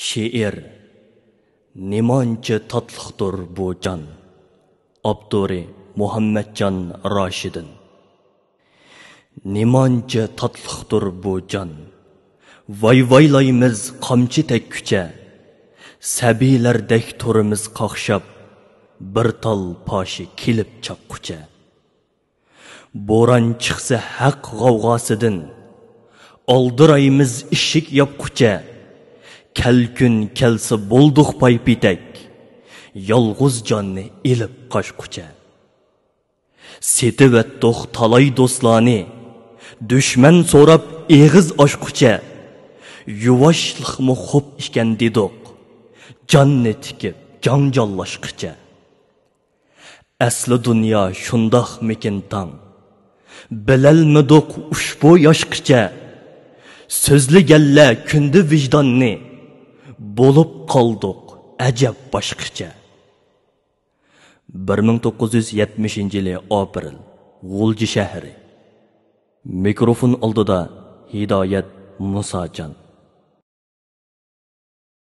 Şiir Nemancha tatlıqdır bu can. Abduri Muhammedcan Raşidin. Nemancha tatlıqdır bu can. Vay-vaylaymiz qamchi tek kucha. Sabiylerdek turimiz qaqshab, bir tal poshi kelib chaqqucha. Bo'ron chiqsa haq g'avg'osidan, oldiraymiz ishik yopqucha. Kelkün kelsa bo'lduq paypitek, yolg'iz jonni ilib qochqucha. Setivetdoq talay do'stlarni, dushman so'rab eg'iz ochqucha. Yuvoshliqmi xo'p ekan dedik, jonni tikib janjallashqucha. Asli dunyo shundoq mikin tang, bilolmadik ushbu yoshqicha. So'zligalla kundi vijdonni, bo'lib qoldik ajab boshqacha. 1970-yili aprel, G'ulji shahri. Mikrofon oldida Hidoyat Musajon.